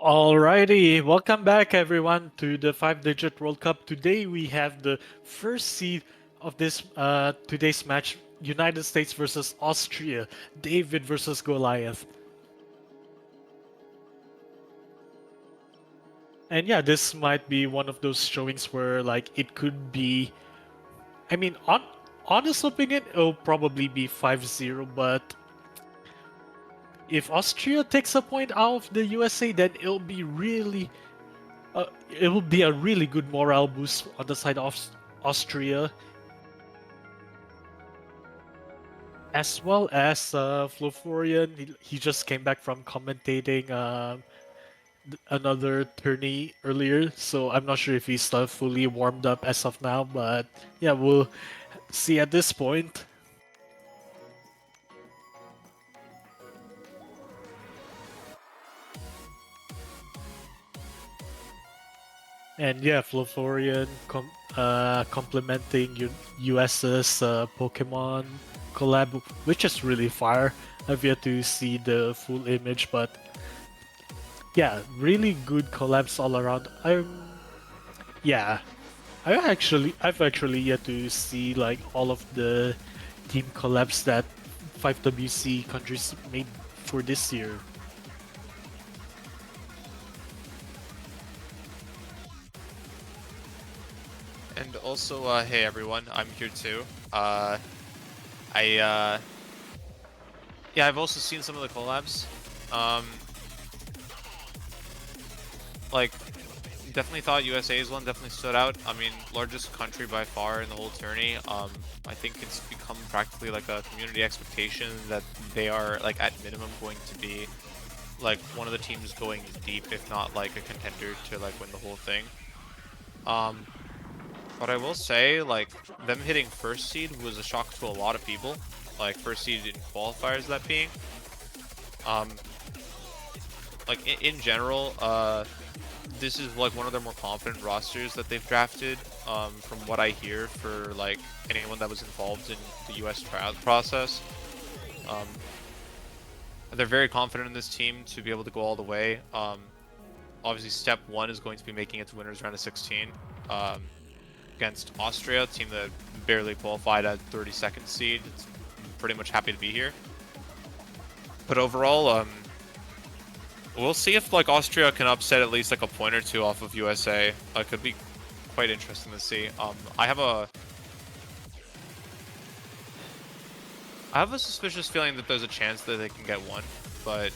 Alrighty, welcome back everyone to the 5-digit World Cup. Today we have the first seed of this today's match, United States versus Austria, David versus Goliath. And yeah, this might be one of those showings where like it could be, I mean, on honest opinion, it'll probably be 5-0, but if Austria takes a point out of the USA, then it will be a really good morale boost on the side of Austria, as well as Floforian. He just came back from commentating another tourney earlier, so I'm not sure if he's fully warmed up as of now, but yeah, we'll see at this point. And yeah, Floforian complementing US's Pokemon collab, which is really fire. I've yet to see the full image, but yeah, really good collabs all around. Yeah, I've actually yet to see like all of the team collabs that 5WC countries made for this year. And also, hey everyone, I'm here too. I yeah, I've also seen some of the collabs. Um, like, definitely thought USA's one definitely stood out. I mean, largest country by far in the whole tourney. I think it's become practically like a community expectation that they are like at minimum going to be like one of the teams going deep, if not like a contender to like win the whole thing. Um, But I will say, like, them hitting first seed was a shock to a lot of people. Like, first seed in qualifiers, that being. Um, like, in general, this is, like, one of their more confident rosters that they've drafted, from what I hear for, like, anyone that was involved in the US trial process. Um, they're very confident in this team to be able to go all the way. Obviously, step one is going to be making it to winners round of 16. Against Austria, a team that barely qualified at 32nd seed. It's pretty much happy to be here. But overall, we'll see if like Austria can upset at least like a point or two off of USA. It could be quite interesting to see. I have a suspicious feeling that there's a chance that they can get one, but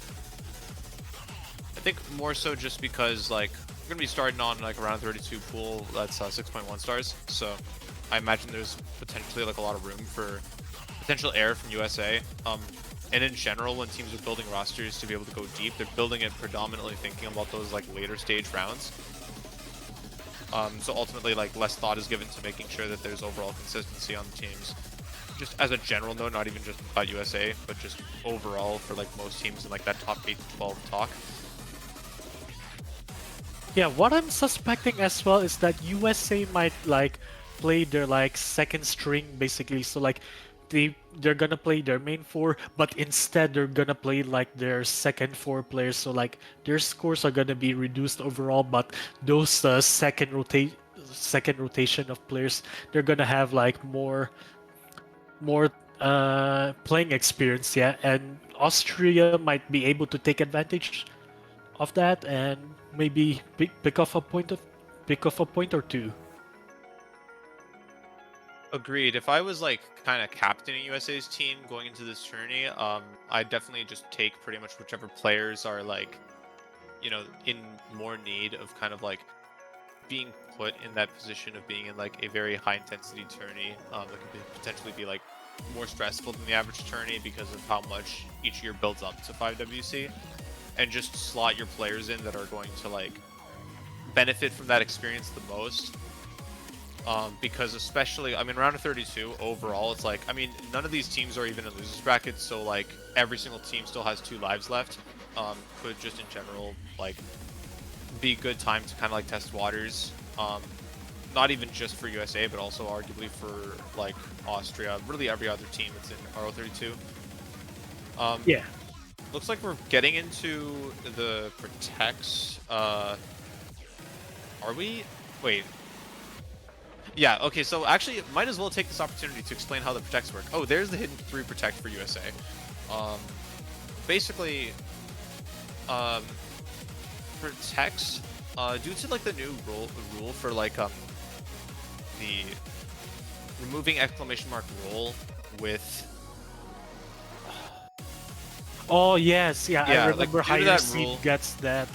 I think more so just because like we're gonna be starting on like around 32 pool that's 6.1 stars, so I imagine there's potentially like a lot of room for potential air from USA. And in general, when teams are building rosters to be able to go deep, they're building it predominantly thinking about those like later stage rounds. So ultimately, like less thought is given to making sure that there's overall consistency on the teams. Just as a general note, not even just about USA, but just overall for like most teams in like that top 8 to 12 talk. Yeah, what I'm suspecting as well is that USA might like play their like second string basically. So like they're gonna play their main four, but instead they're gonna play like their second four players. So like their scores are gonna be reduced overall, but those second rotation of players, they're gonna have like more playing experience, yeah, and Austria might be able to take advantage of that and maybe pick off a point or two. Agreed. If I was like kind of captaining USA's team going into this tourney, I'd definitely just take pretty much whichever players are like, in more need of kind of like being put in that position of being in like a very high intensity tourney. That could potentially be like more stressful than the average tourney because of how much each year builds up to 5WC, and just slot your players in that are going to like benefit from that experience the most. Because especially, I mean, round of 32 overall, it's like, I mean, none of these teams are even in losers brackets, so like every single team still has 2 lives left. Could just in general like be a good time to kind of like test waters. Not even just for USA, but also arguably for like Austria, really every other team that's in RO32. Yeah, Looks like we're getting into the protects. Are we? Wait. Yeah, okay, so actually, might as well take this opportunity to explain how the protects work. Oh, there's the hidden 3 protect for USA. Basically, um, protects, due to like the new rule for like the removing exclamation mark roll with Oh yes, yeah, I yeah, like remember due to higher that seed rule. gets that.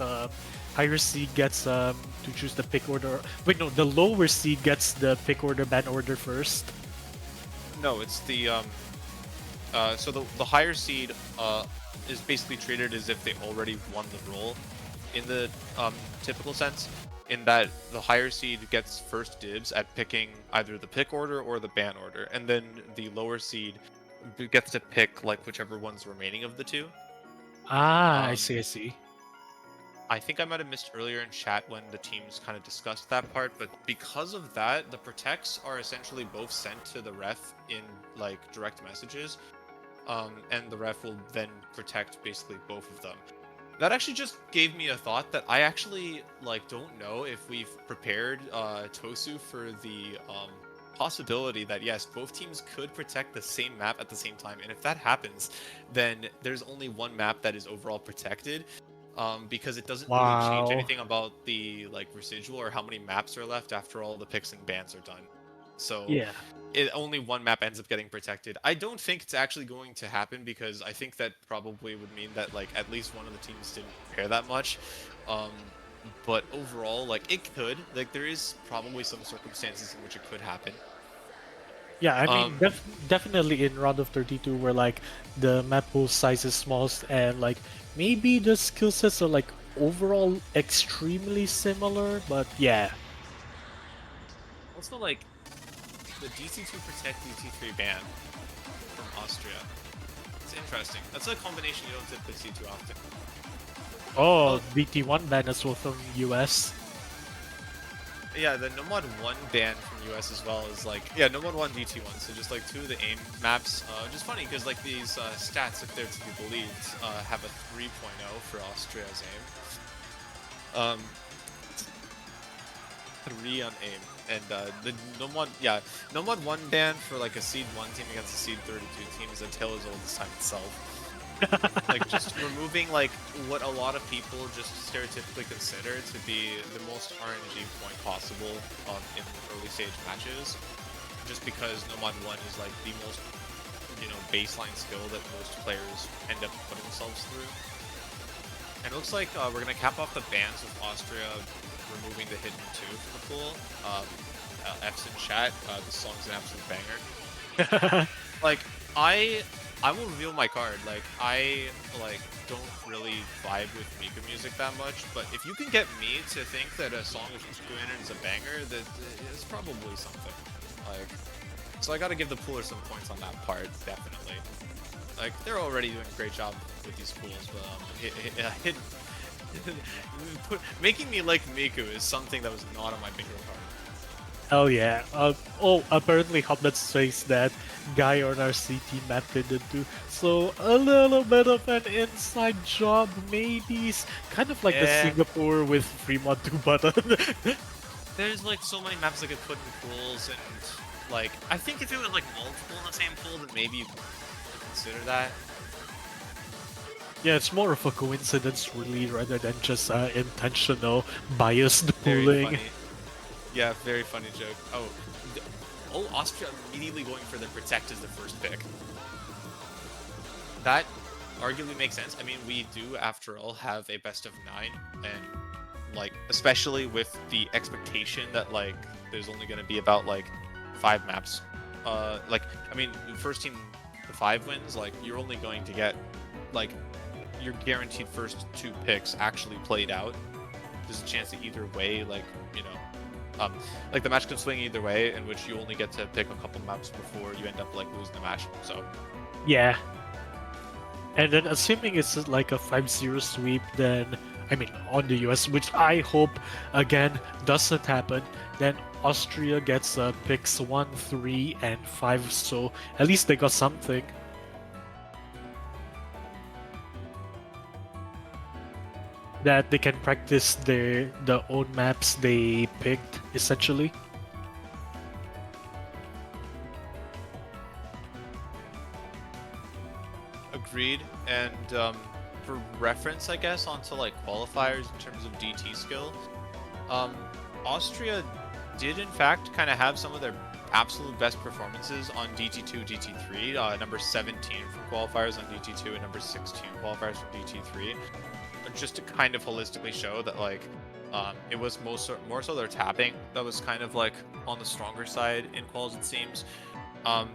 Higher seed gets to choose the pick order. Wait, no, the lower seed gets the pick order ban order first. No, it's the so the higher seed is basically treated as if they already won the roll in the typical sense, in that the higher seed gets first dibs at picking either the pick order or the ban order, and then the lower seed gets to pick like whichever one's remaining of the two. Ah, I Um, see, I see. I think I might have missed earlier in chat when the teams kind of discussed that part, but because of that, the protects are essentially both sent to the ref in like direct messages, and the ref will then protect basically both of them. That actually just gave me a thought that I actually like don't know if we've prepared Tosu for the possibility that yes, both teams could protect the same map at the same time, and if that happens, then there's only one map that is overall protected, because it doesn't really change Wow. anything about the like residual or how many maps are left after all the picks and bans are done. So Yeah. only one map ends up getting protected. I don't think it's actually going to happen because I think that probably would mean that like at least one of the teams didn't prepare that much. Um, but overall, like it could. Like there is probably some circumstances in which it could happen. Yeah, I mean, Um, definitely in round of 32, where like the map pool size is smallest and like maybe the skill sets are like overall extremely similar, but yeah. Also, like the DC2 protect, DC3 ban from Austria. It's interesting. That's a combination you don't typically see too often. Oh, Oh, BT1 ban as well from US. yeah, the Nomad 1 ban from US as well is like, yeah, Nomad 1 DT1, so just like 2 of the aim maps. Just funny because like these stats, if they're to be believed, have a 3.0 for Austria's aim. 3 on aim. And the Nomad, yeah, Nomad 1 ban for like a Seed 1 team against a Seed 32 team is a tale as old as time itself. Like just removing like what a lot of people just stereotypically consider to be the most RNG point possible in early stage matches, just because Nomad 1 is like the most, baseline skill that most players end up putting themselves through. And it looks like we're gonna cap off the bans with Austria removing the hidden 2 from the pool. F's in chat, this song's an absolute banger. Like I will reveal my card. Like I don't really vibe with Mika music that much, but if you can get me to think that a song with 200 is a banger, that is probably something. Like, so I got to give the pooler some points on that part, definitely. Like they're already doing a great job with these pools, but making me like Miku is something that was not on my bingo card. Oh yeah. Oh, apparently Hoblet says that guy on our CT map didn't do. So a little bit of an inside job, maybe. Kind of like the Yeah, Singapore with Fremont 2 button. there's like so many maps I could put in pools, and like I think if it was like multiple in the same pool, then maybe you could consider that. Yeah, it's more of a coincidence really rather than just intentional biased Very pooling. funny. Yeah, very funny joke. Oh, Austria immediately going for the protect as the first pick. That arguably makes sense. I mean, we do, after all, have a best of 9, and like, especially with the expectation that like there's only going to be about like 5 maps. Like, I mean, first team to 5 wins, like you're only going to get like your guaranteed first 2 picks actually played out. There's a chance that either way, like the match can swing either way, in which you only get to pick a couple maps before you end up like losing the match. So Yeah. And then assuming it's like a 5-0 sweep, then I mean on the US, which I hope again doesn't happen, then Austria gets picks 1, 3, and 5, so at least they got something. that they can practice the own maps they picked essentially. Agreed. And for reference, I guess, onto like qualifiers in terms of DT skill, um, Austria did in fact kind of have some of their absolute best performances on DT2, DT3. Number 17 from qualifiers on DT2 and number 16 qualifiers from DT3. Just to kind of holistically show that like it was more so their tapping that was kind of like on the stronger side in quals, it seems. Um,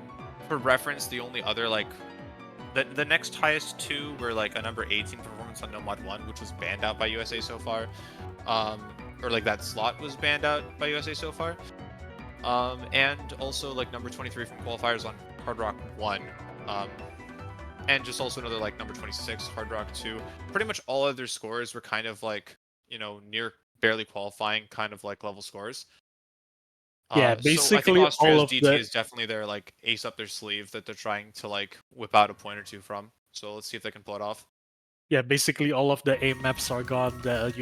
for reference, the only other like the next highest two were like a number 18 performance on Nomad 1, which was banned out by USA so far. Or like that slot was banned out by USA so far. And also like number 23 from qualifiers on Hard Rock 1. And just also another like number 26, Hard Rock 2. Pretty much all of their scores were kind of like, you know, near barely qualifying kind of like level scores. Yeah, So I think basically all Austria's of DT the is definitely their like ace up their sleeve that they're trying to like whip out a point or two from. So let's see if they can pull it off. yeah, basically all of the aim maps are gone. The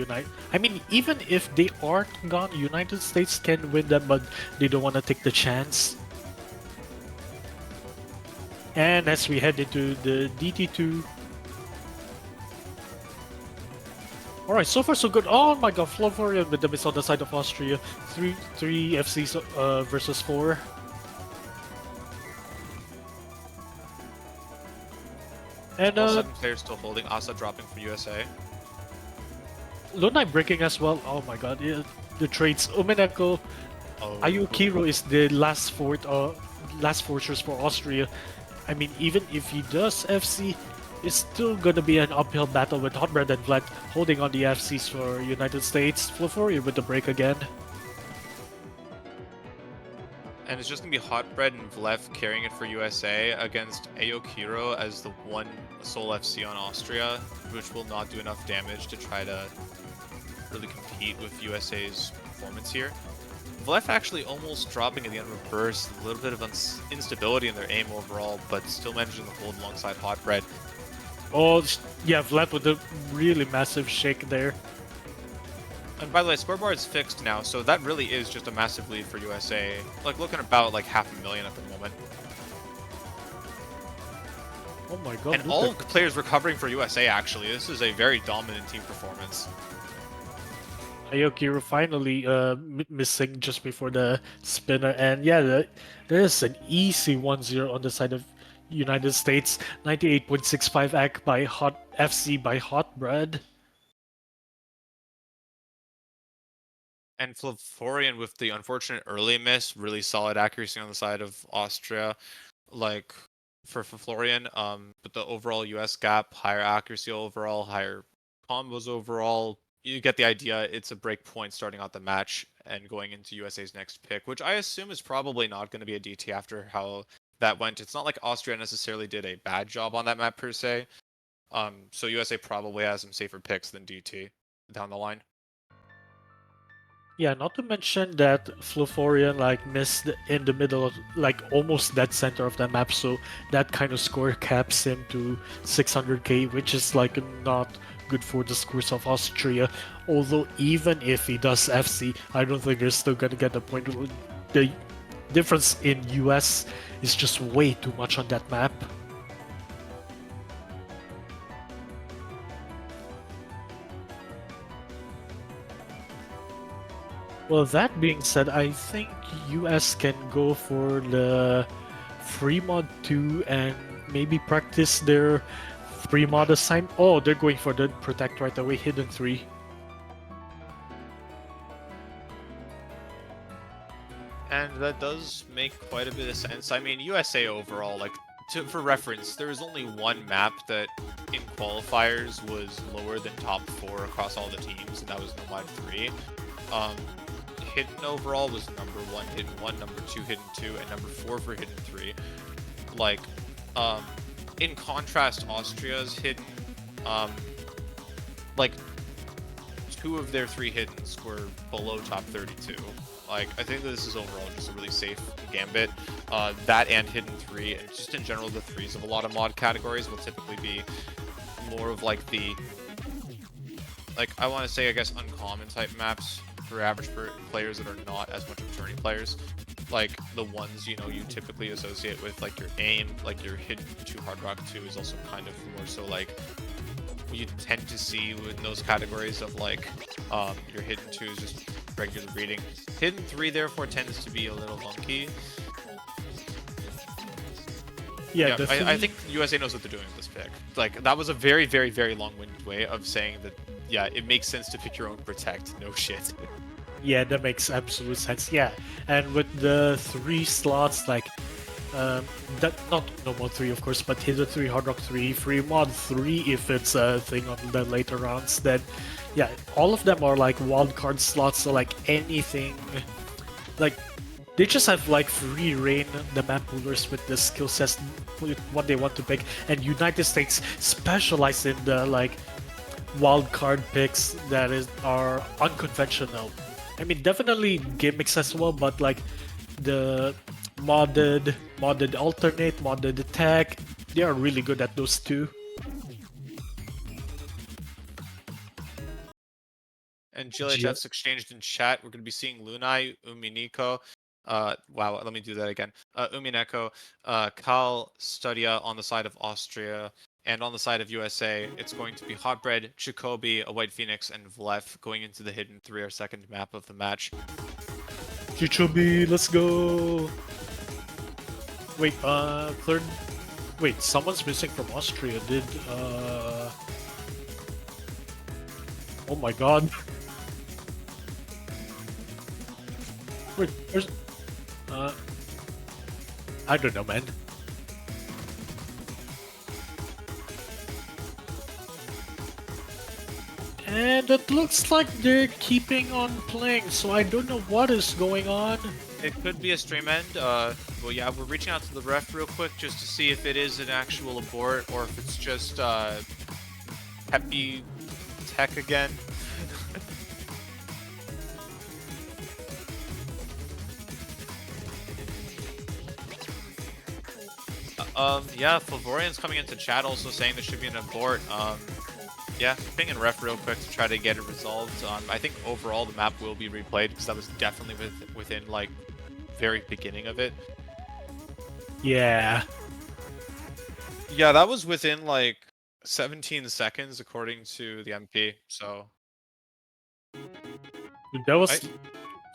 I mean, even if they aren't gone, United States can win them, but they don't want to take the chance. And as we head into the DT2. Alright, so far so good. Oh my god, Florian with the miss on the side of Austria. Three FCs versus 4. And All 7 players still holding. Asa dropping for USA. Lunai breaking as well. Oh my god, yeah, the trades. Umeneko, Oh. Ayukiro is the last fortress for Austria. I mean, even if he does FC, it's still gonna be an uphill battle with Hotbread and Vlad holding on the FCs for United States. Floforian with the break again. And it's just gonna be Hotbread and Vlef carrying it for USA against Ayokiro as the one sole FC on Austria, which will not do enough damage to try to really compete with USA's performance here. Vlef actually almost dropping at the end of a burst, a little bit of instability in their aim overall, but still managing to hold alongside Hotbread. Oh, yeah, Vlad with a really massive shake there. And by the way, scoreboard is fixed now, so that really is just a massive lead for USA. Like, looking about like 500,000 at the moment. Oh my god. And all of the players recovering for USA, actually. This is a very dominant team performance. Ayokiro finally missing just before the spinner, and yeah, there's an easy 1-0 on the side of United States. 98.65 AC by FC by Hotbread. And Florian with the unfortunate early miss, really solid accuracy on the side of Austria, like for Florian. But the overall US gap, higher accuracy overall, higher combos overall. You get the idea. It's a break point starting out the match and going into USA's next pick, which I assume is probably not going to be a DT after how that went. It's not like Austria necessarily did a bad job on that map per se. So USA probably has some safer picks than DT down the line. Yeah, not to mention that Floforian like missed in the middle of like almost dead center of the map, so that kind of score caps him to 600k, which is like not good for the scores of Austria. Although even if he does FC, I don't think they're still gonna get the point. The difference in US is just way too much on that map. Well, that being said, I think US can go for the free mod 2 and maybe practice their free mod assign. Oh, they're going for the protect right away, hidden 3. And that does make quite a bit of sense. I mean, USA overall, like, for reference, there was only one map that in qualifiers was lower than top 4 across all the teams, and that was Nomad 3. Hidden overall was number 1, hidden 1, number 2, hidden 2, and number 4 for hidden 3. Like, in contrast, Austria's hidden, like, 2 of their 3 hiddens were below top 32. Like, I think this is overall just a really safe gambit. That and hidden 3, and just in general, the 3s of a lot of mod categories will typically be more of like the like I want to say, I guess, uncommon type maps for average players that are not as much of tourney players. Like the ones you typically associate with like your aim, like your hidden 2 hard rock 2 is also kind of more so like you tend to see in those categories of like your hidden 2 is just regular reading. Hidden 3 therefore tends to be a little funky. Yeah, I think USA knows what they're doing with this pick. Like that was a very, very, very long-winded way of saying that. Yeah, it makes sense to pick your own protect. No shit. Yeah, that makes absolute sense. Yeah, and with the 3 slots, like that not normal 3 of course, but hidden 3, hard rock 3, free mod 3 if it's a thing on the later rounds. Then yeah, all of them are like wildcard slots. So like anything, like they just have like free reign, the map pullers, with the skill sets, with what they want to pick. And United States specialize in the like wild card picks that are unconventional. I mean, definitely gimmicks as well, but like the modded alternate, modded attack, they are really good at those too. And GLHF's exchanged in chat. We're going to be seeing Lunai, Umineko. Wow, let me do that again. Umineko, Kal Studia on the side of Austria, and on the side of USA, it's going to be Hotbread, Jacoby, a White Phoenix, and Vlef going into the hidden 3, our second map of the match. Jacoby, let's go! Wait, third... Wait, someone's missing from Austria. Oh my god. Wait, where's... I don't know, man. And it looks like they're keeping on playing, so I don't know what is going on. It could be a stream end. Well, yeah, we're reaching out to the ref real quick just to see if it is an actual abort or if it's just Peppy Tech again. Yeah, Flavorian's coming into chat also saying there should be an abort. Yeah, pinging ref real quick to try to get it resolved. I think overall the map will be replayed because that was definitely within like very beginning of it. Yeah. Yeah, that was within like 17 seconds according to the MP. So That was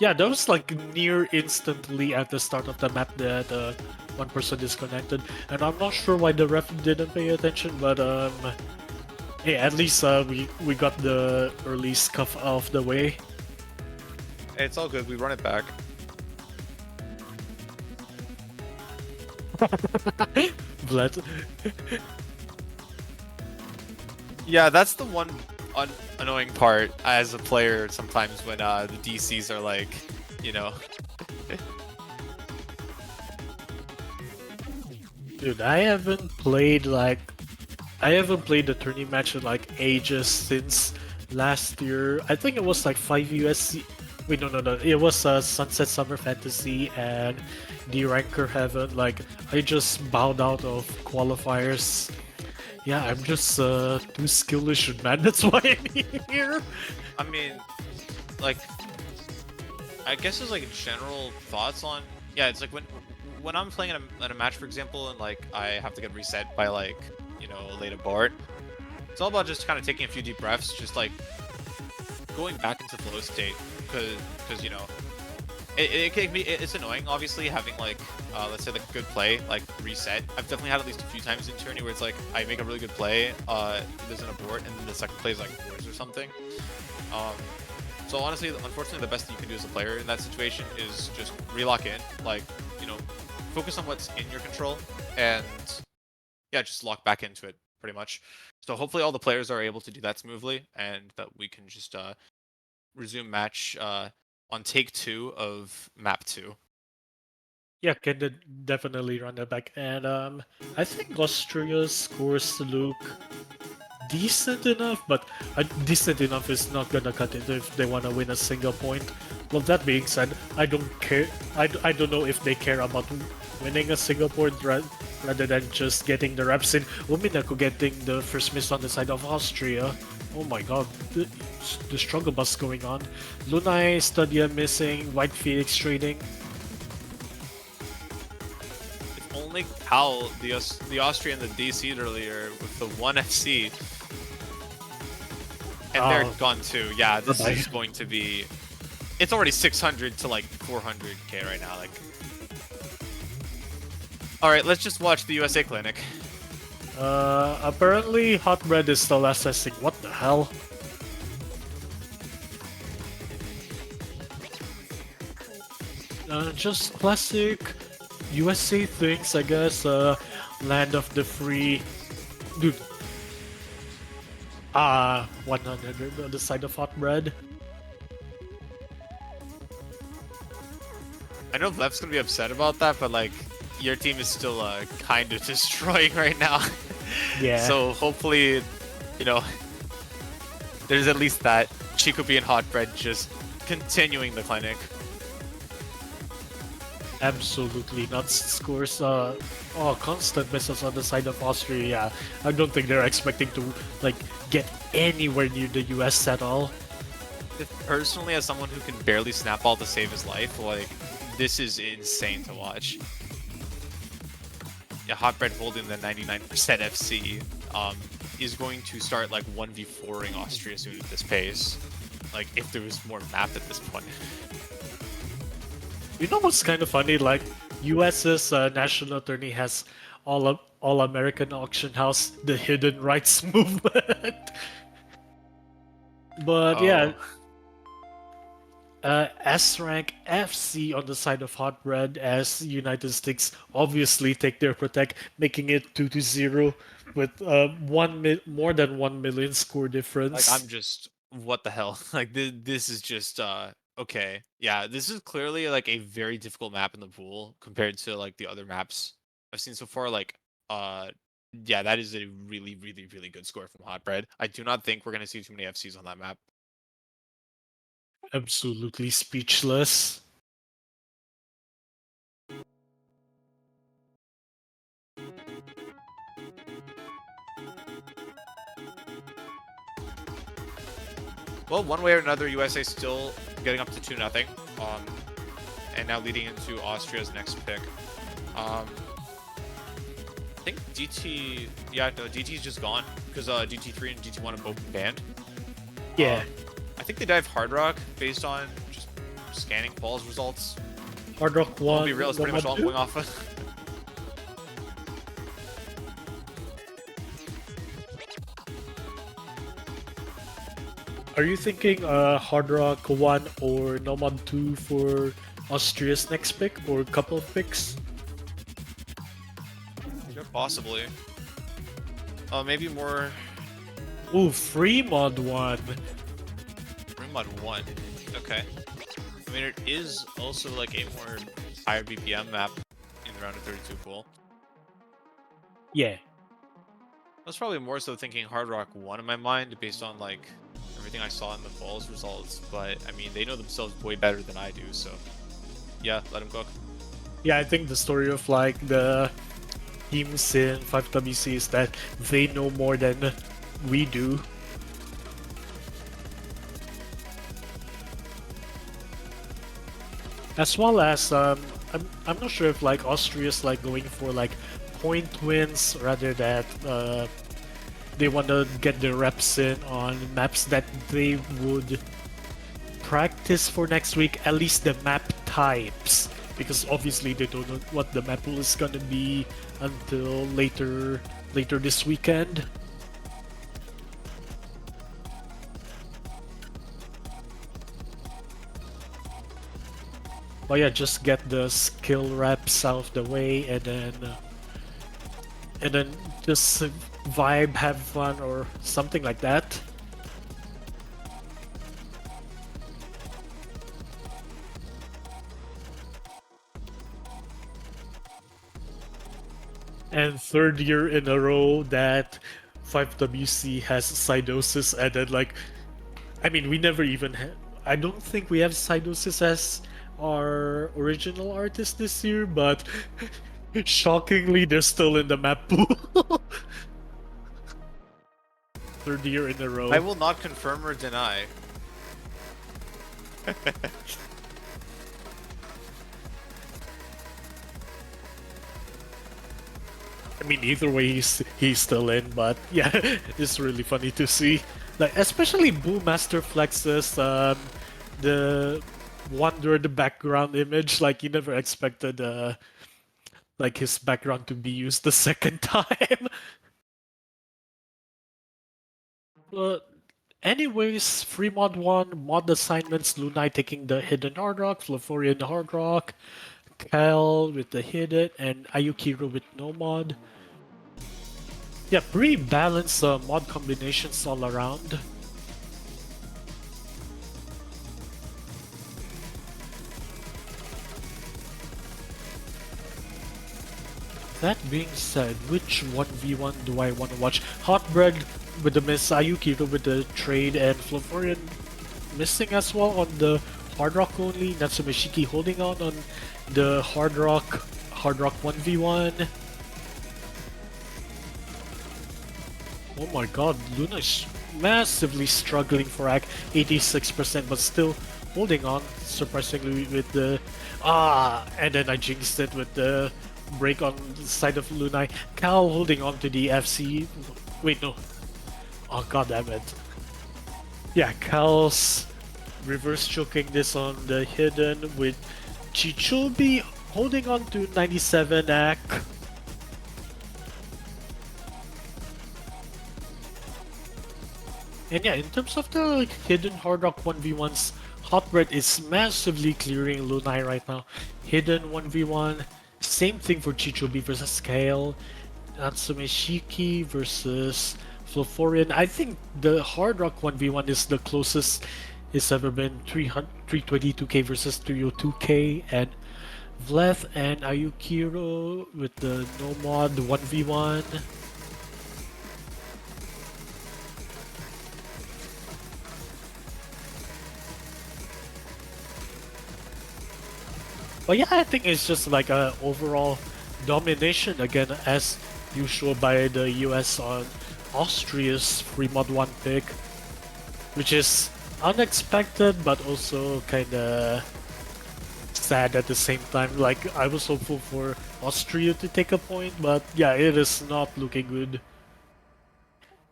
yeah, that was like near instantly at the start of the map that one person disconnected, and I'm not sure why the ref didn't pay attention, but hey, at least we got the early scuff out of the way. It's all good. We run it back. Vlad. Yeah, that's the one annoying part as a player sometimes when the DCs are like, you know. Dude, I haven't played the tourney match in like ages since last year. I think it was like 5 USC. Wait, no. It was Sunset Summer Fantasy and the Ranker Heaven. Like, I just bowed out of qualifiers. Yeah, I'm just too skillish, man. That's why I'm here. I mean, like, I guess there's like general thoughts on. Yeah, it's like when I'm playing in a match, for example, and like I have to get reset by like a late abort. It's all about just kind of taking a few deep breaths, just like going back into flow state, because it's annoying, obviously, having like let's say like a good play like reset. I've definitely had at least a few times in tourney where it's like I make a really good play, there's an abort, and then the second play is like worse or something. So honestly, unfortunately, the best that you can do as a player in that situation is just relock in, like focus on what's in your control, and yeah, just lock back into it pretty much. So hopefully all the players are able to do that smoothly, and that we can just resume match on take 2 of map 2. Yeah, can definitely run that back. And I think Austria's scores look decent enough, but decent enough is not gonna cut it if they want to win a single point. Well, that being said, I don't care. I don't know if they care about winning a single point rather than just getting the reps in. Uminako getting the first miss on the side of Austria. Oh my god, the struggle bus going on. Lunai, Stadia missing, White Phoenix trading. If only how the Austrian the DC'd earlier with the 1FC. And they're gone too. Yeah, this bye-bye. is going to be... It's already 600 to like 400k right now. Like, all right, let's just watch the USA clinic. Apparently Hot Bread is still assessing. What the hell? Just classic USA things, I guess. Land of the free. Dude. 100 on the side of Hot Bread. I know Lef's gonna be upset about that, but like, your team is still kind of destroying right now. Yeah. So hopefully, you know, there's at least that. Chikopi and Hot Bread just continuing the clinic. Absolutely nuts scores. Constant misses on the side of Austria. Yeah, I don't think they're expecting to like get anywhere near the US at all. Personally, as someone who can barely snap all to save his life, like, this is insane to watch. Yeah, Hot Bread holding the 99% FC is going to start like 1v4ing Austria soon at this pace. Like, if there was more map at this point. You know what's kind of funny? Like, US's national attorney has all American auction house, the hidden rights movement. But yeah, S-rank FC on the side of Hot Bread as United States obviously take their protect, making it 2-0 with more than 1 million score difference. Like, I'm just, what the hell? Like, this is just okay. Yeah, this is clearly like a very difficult map in the pool compared to like the other maps I've seen so far. Like, yeah, that is a really, really, really good score from Hot Bread. I do not think we're gonna see too many FCs on that map. Absolutely speechless. Well, one way or another, USA still getting up to 2-0, and now leading into Austria's next pick. I think DT, yeah, no, DT's just gone because DT3 and DT1 have both been banned. Yeah. I think they dive Hard Rock based on just scanning Paul's results. Hard Rock 1. I'll be real, it's pretty much all I'm going off of. Are you thinking Hard Rock 1 or Nomad 2 for Austria's next pick, or a couple of picks? Yeah, possibly. Maybe more... Ooh, Free Mod 1. Free Mod 1. Okay. I mean, it is also like a more higher BPM map in the round of 32 pool. Yeah. I was probably more so thinking Hard Rock 1 in my mind based on like everything I saw in the Falls results, but I mean, they know themselves way better than I do, so yeah, let them cook. Yeah, I think the story of like the teams in 5WC is that they know more than we do. As well as I'm not sure if like Austria's like going for like point wins rather that they want to get their reps in on maps that they would practice for next week, at least the map types, because obviously they don't know what the map pool is gonna be until later this weekend. But yeah, just get the skill reps out of the way, and then just vibe, have fun, or something like that. And third year in a row that 5WC has Cydosis, and then like, I mean, we never even had. I don't think we have Cydosis as our original artist this year, but Shockingly, they're still in the map pool. Third year in a I row. will not confirm or deny. I mean, either way, he's still in, but yeah, it's really funny to see. Like, especially Master Flex's the wonder the background image. Like, you never expected like his background to be used the second time. But anyways, free mod one mod assignments. Lunai taking the hidden hard rock, Floforian hard rock, Kyle with the hidden, and Ayukiro with no mod. Yeah, pretty balanced mod combinations all around. That being said, which 1v1 do I want to watch? Hot Bread with the miss, Ayukiro with the trade, and Floforian missing as well on the Hard Rock only. Natsumeshiki holding on the Hard Rock 1v1. Oh my god, Luna's massively struggling for Act 86%, but still holding on, surprisingly, with the... and then I jinxed it with the break on the side of Lunai. Cal holding on to the FC... Wait, no. Oh god damn it. Yeah, Cal's reverse choking this on the hidden with Chichobi holding on to 97 Act. And yeah, in terms of the hidden Hard Rock 1v1s, Hot Bread is massively clearing Lunai right now. Hidden 1v1, same thing for Chichobi versus Kale, Natsume Shiki versus Floforian. I think the Hard Rock 1v1 is the closest it's ever been. 322k versus 302k, and Vleth and Ayukiro with the no mod 1v1. But yeah, I think it's just like a overall domination again, as usual, by the US on Austria's free mod 1 pick, which is unexpected but also kinda sad at the same time. Like, I was hopeful for Austria to take a point, but yeah, it is not looking good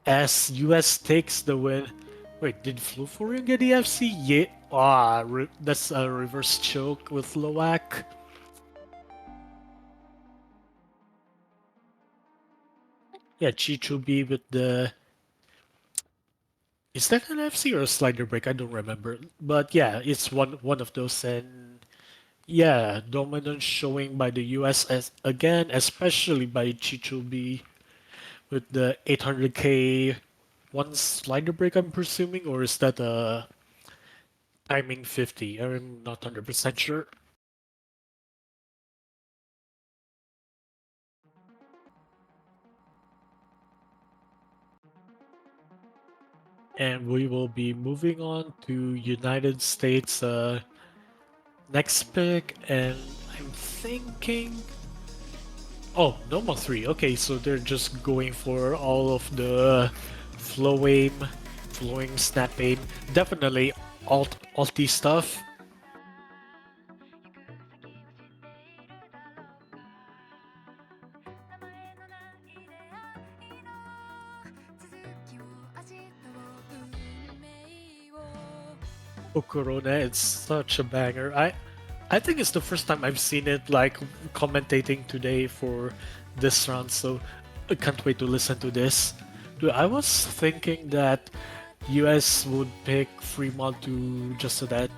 as US takes the win. Wait, did Fluforian get the FC? Yeah. That's a reverse choke with Loak. Yeah, Chichubi with the... Is that an FC or a slider break? I don't remember. But yeah, it's one of those, and yeah, dominance showing by the US as again, especially by Chichubi with the 800k one slider break, I'm presuming, or is that a timing 50? I'm not 100% sure. And we will be moving on to United States next pick, and I'm thinking... Oh, Noma 3. Okay, so they're just going for all of the flow aim, flowing snap aim. Definitely alty stuff. Oh, Corona, it's such a banger. I think it's the first time I've seen it like commentating today for this round, so I can't wait to listen to this. Dude, I was thinking that US would pick Fremont to just so that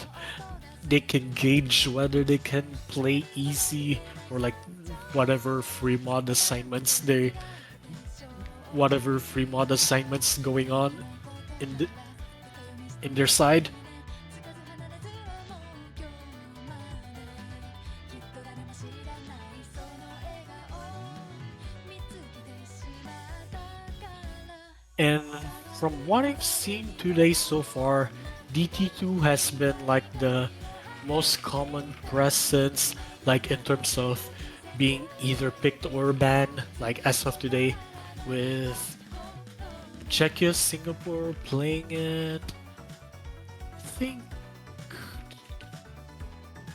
they can gauge whether they can play easy or like whatever free mod assignments going on in in their side. And from what I've seen today so far, DT2 has been like the most common presence, like in terms of being either picked or banned, like as of today, with Czechia, Singapore playing it. I think.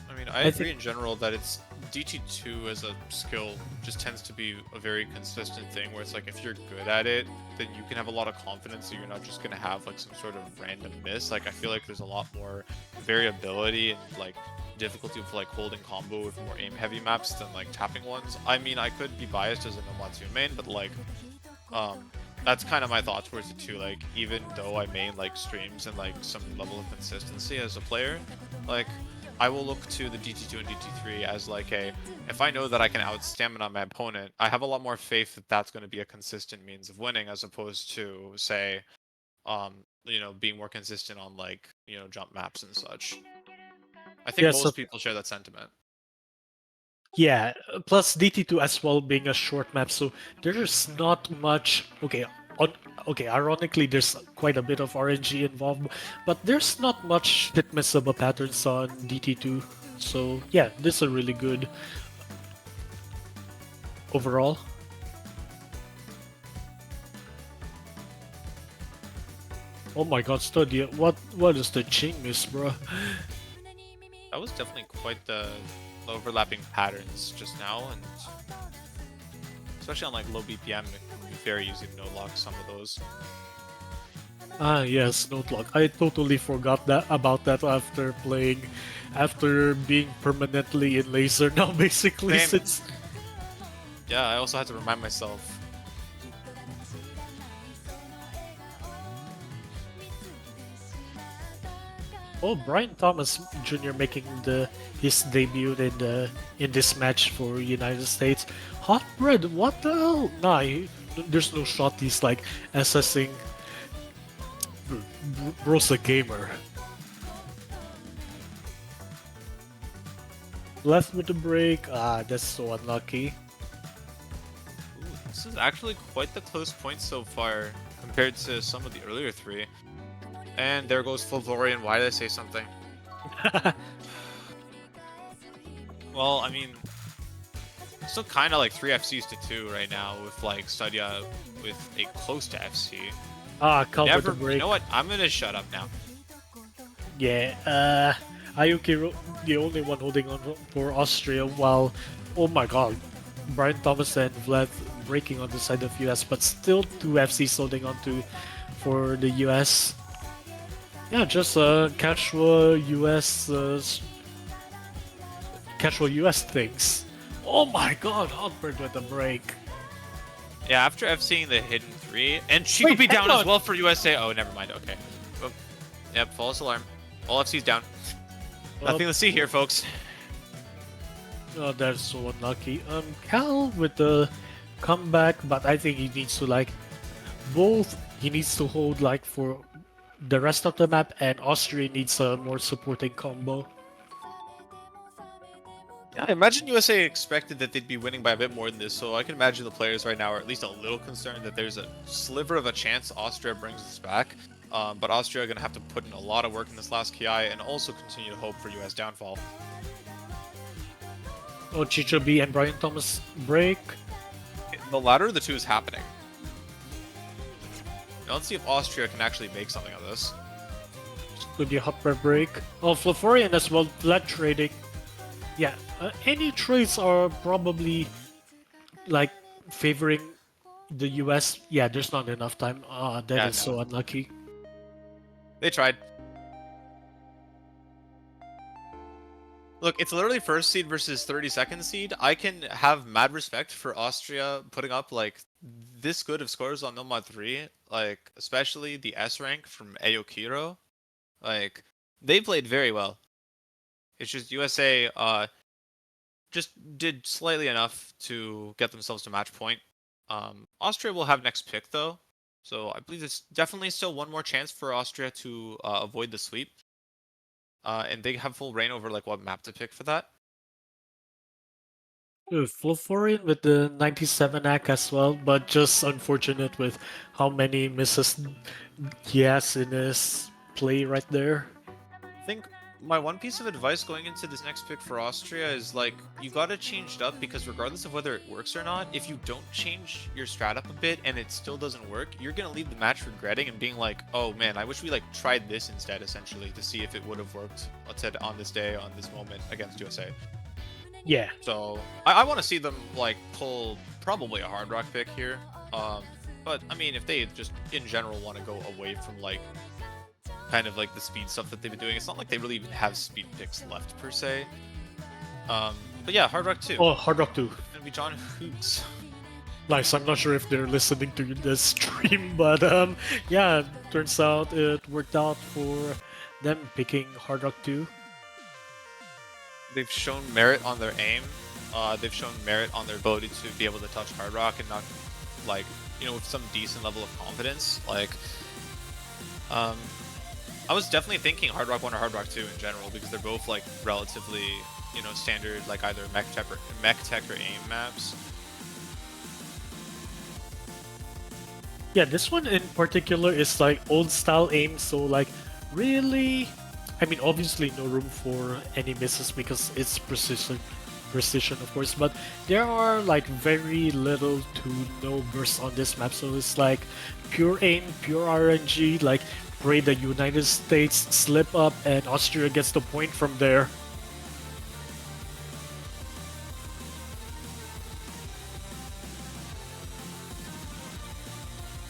I mean, I I agree think in general that it's DT2 as a skill just tends to be a very consistent thing where it's like if you're good at it, then you can have a lot of confidence that you're not just gonna have like some sort of random miss. Like I feel like there's a lot more variability and like difficulty of like holding combo with more aim heavy maps than like tapping ones. I mean, I could be biased as a Nomatsu main, but like um that's kind of my thoughts towards it too. Like even though I main like streams and like some level of consistency as a player, like I will look to the DT2 and DT3 as like a, if I know that I can out stamina my opponent, I have a lot more faith that that's going to be a consistent means of winning as opposed to say, being more consistent on like, jump maps and such. I think yeah. So most people share that sentiment. yeah. Plus DT2 as well being a short map, so there's not much. Okay, ironically, there's quite a bit of RNG involved, but there's not much hit missable patterns on DT2. So yeah, this is a really good overall. Oh my god, Study, what is the chain miss, bro? That was definitely quite the overlapping patterns just now, and especially on like low BPM, it can be very easy to no lock some of those. Ah yes, note lock. I totally forgot that about that after being permanently in laser now basically Same. since Yeah, I also had to remind myself. oh, Brian Thomas Jr. making his debut in this match for United States. Hot bread, what the hell? Nah, there's no shot. He's like assessing Bro's a gamer. Left with the break. Ah, that's so unlucky. Ooh, this is actually quite the close point so far compared to some of the earlier three. And there goes Flavorian. Why did I say something? Well, I mean, still kind of like 3 FCs to 2 right now with like Stadia with a close to FC. Ah, cover Never, the break. you know what? I'm gonna shut up now. Yeah, Ayuki, the only one holding on for Austria, while, oh my god, Brian Thomas and Vlad breaking on the side of US, but still two FCs holding on to for the US. Yeah, just casual US things. Oh my god, Hotbird with the break. Yeah, after FCing the hidden 3, and she could be down as well for USA. Oh, never mind. Okay. Oh, yep, false alarm. All FC's down. Nothing to see here, folks. Oh, that's so unlucky. Cal with the comeback, but I think he needs to like both. He needs to hold like for the rest of the map, and Austria needs a more supporting combo. Yeah, I imagine USA expected that they'd be winning by a bit more than this, so I can imagine the players right now are at least a little concerned that there's a sliver of a chance Austria brings this back. But Austria are going to have to put in a lot of work in this last KI and also continue to hope for US downfall. Oh, Chicho B and Brian Thomas break. The latter of the two is happening. Now let's see if Austria can actually make something of this. Could be a Hotbird break. Oh, Flavorian as well, flat trading. Yeah, any trades are probably like favoring the US. Yeah, there's not enough time. Ah, that is so unlucky. They tried. Look, it's literally first seed versus 32nd seed. I can have mad respect for Austria putting up like this good of scores on Nomad 3, like especially the S rank from Aokiro. Like they played very well. It's just USA just did slightly enough to get themselves to match point. Austria will have next pick though, so I believe there's definitely still one more chance for Austria to avoid the sweep. And they have full reign over like what map to pick for that. Flavorian with the 97 act as well, but just unfortunate with how many misses he has in his play right there. I think my one piece of advice going into this next pick for Austria is like you gotta change it up because regardless of whether it works or not, if you don't change your strat up a bit and it still doesn't work, you're gonna leave the match regretting and being like, oh man, I wish we like tried this instead, essentially, to see if it would have worked. Let's say on this day, on this moment against USA. Yeah. So I want to see them like pull probably a Hard Rock pick here. But I mean, if they just in general want to go away from like kind of like the speed stuff that they've been doing, it's not like they really even have speed picks left per se. But yeah, Hard Rock 2. Oh, Hard Rock 2. Gonna be John Hoots. Nice. I'm not sure if they're listening to this stream, but yeah, turns out it worked out for them picking Hard Rock 2. They've shown merit on their aim. They've shown merit on their ability to be able to touch Hard Rock and not like, you know, with some decent level of confidence. Like, I was definitely thinking Hard Rock 1 or Hard Rock 2 in general because they're both like relatively, you know, standard like either mech tech or aim maps. Yeah, this one in particular is like old style aim, so like really, I mean obviously no room for any misses because it's precision of course, but there are like very little to no bursts on this map, so it's like pure aim, pure RNG, like pray the United States slip up and Austria gets the point from there.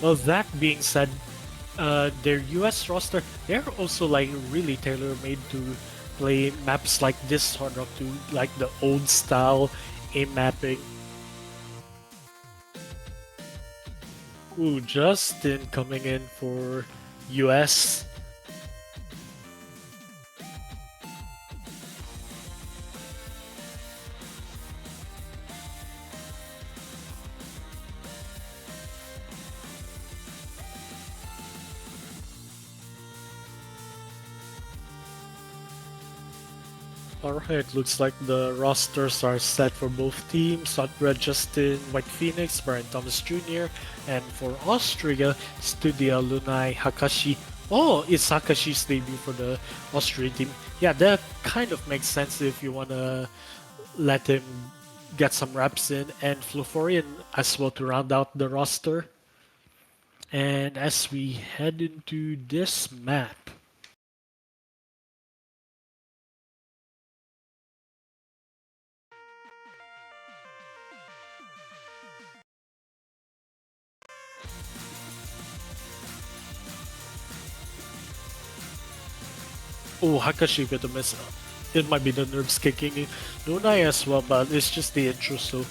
Well, that being said, their US roster, they're also like really tailor-made to play maps like this Hard Rock 2, like the old style aim mapping. Ooh, Justin coming in for US. Alright, looks like the rosters are set for both teams. Hotbread Justin, White Phoenix, Brian Thomas Jr., and for Austria, Studia Lunai Hakashi. Oh, it's Hakashi's debut for the Austrian team. Yeah, that kind of makes sense if you wanna let him get some reps in, and Fluforian as well to round out the roster. And as we head into this map, oh, Hakashi with a miss. It might be the nerves kicking in. Nunai as well, but it's just the intro, so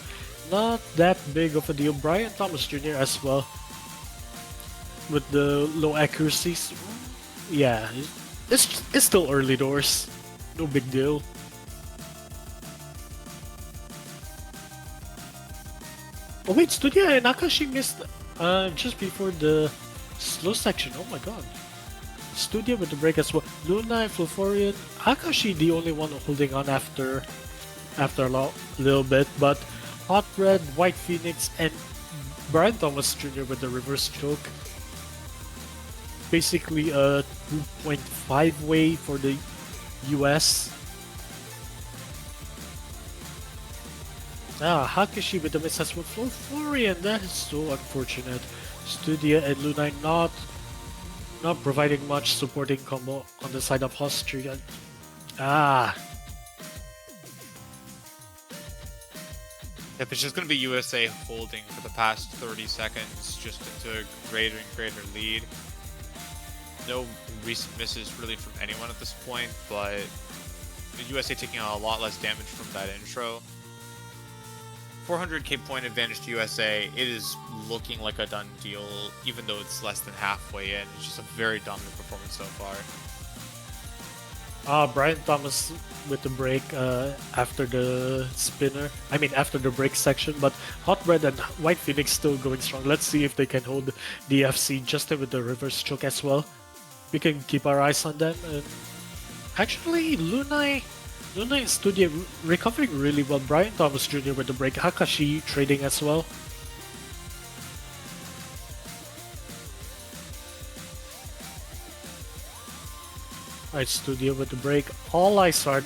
not that big of a deal. Brian Thomas Jr. as well with the low accuracies. Yeah, it's still early doors. No big deal. Oh wait, Studia and Akashi missed just before the slow section. Oh my god. Studio with the break as well. Luna, Fluforian, Akashi the only one holding on after a little bit, but Hot Red, White Phoenix, and Brian Thomas Jr. with the reverse choke. Basically a 2.5 way for the US. Hakeshi with the miss as well. Fluforian, that is so unfortunate. Studia and Lunai not providing much supporting combo on the side of Austria. Yep, it's just going to be USA holding for the past 30 seconds, just into a greater and greater lead. No recent misses really from anyone at this point, but the USA taking a lot less damage from that intro. 400k point advantage to USA. It is looking like a done deal, even though it's less than halfway in. It's just a very dominant performance so far. Brian Thomas with the break after the spinner. I mean, after the break section, but Hot Red and White Phoenix still going strong. Let's see if they can hold the FC Justin with the reverse choke as well. We can keep our eyes on them. And actually, Lunai and Studio recovering really well. Brian Thomas Jr. with the break. Hakashi trading as well. Alright, studio with the break. All eyes are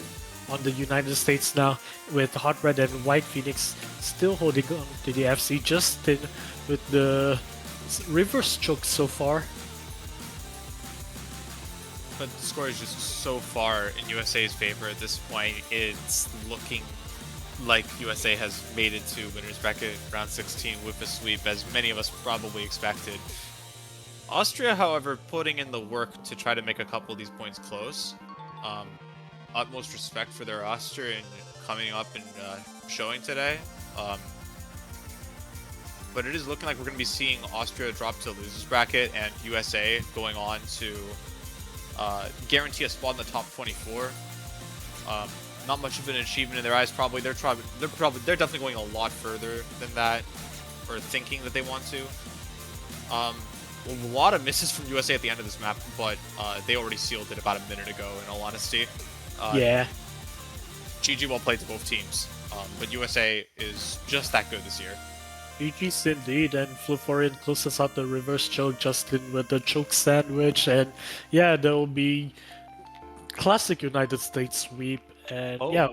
on the United States now, with Hot Red and White Phoenix still holding on to the FC, just in with the reverse choke so far. But the score is just so far in USA's favor at this point. It's looking like USA has made it to winners bracket round 16 with a sweep, as many of us probably expected. Austria, however, putting in the work to try to make a couple of these points close. Utmost respect for their roster and coming up and showing today. But it is looking like we're going to be seeing Austria drop to losers bracket and USA going on to guarantee a spot in the top 24. Not much of an achievement in their eyes. Probably they're definitely going a lot further than that, or thinking that they want to. A lot of misses from USA at the end of this map, but they already sealed it about a minute ago, in all honesty. Yeah. GG well played to both teams, but USA is just that good this year. GG's indeed, and Fluforian closes out the reverse choke, Justin with the choke sandwich, and yeah, there will be classic United States sweep, and yeah.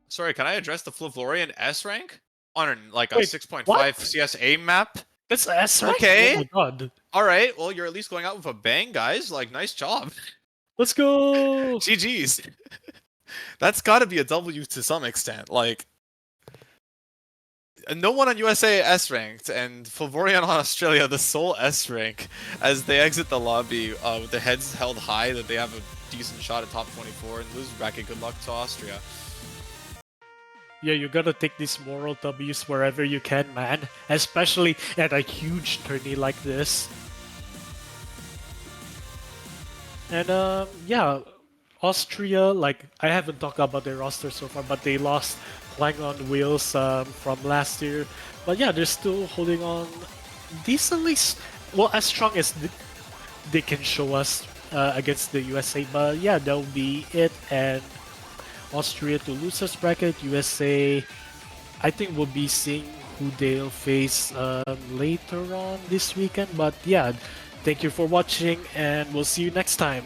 Sorry, can I address the Fluforian S rank on like a Wait, 6.5 what? CSA map? That's S rank? Okay. Oh my god. All right. Well, you're at least going out with a bang, guys. Like, nice job. Let's go. GG's. That's got to be a W to some extent. Like, no one on USA S ranked, and Favorian on Australia the sole S rank as they exit the lobby with their heads held high that they have a decent shot at top 24 and lose bracket. Good luck to Austria. Yeah, you gotta take these moral W's wherever you can, man. Especially at a huge tourney like this. And yeah, Austria, like, I haven't talked about their roster so far, but they lost Lang on Wheels from last year. But yeah, they're still holding on decently, well, as strong as they can show us against the USA. But yeah, that'll be it. And Austria to losers bracket, USA, I think we'll be seeing who they'll face later on this weekend. But yeah, thank you for watching, and we'll see you next time.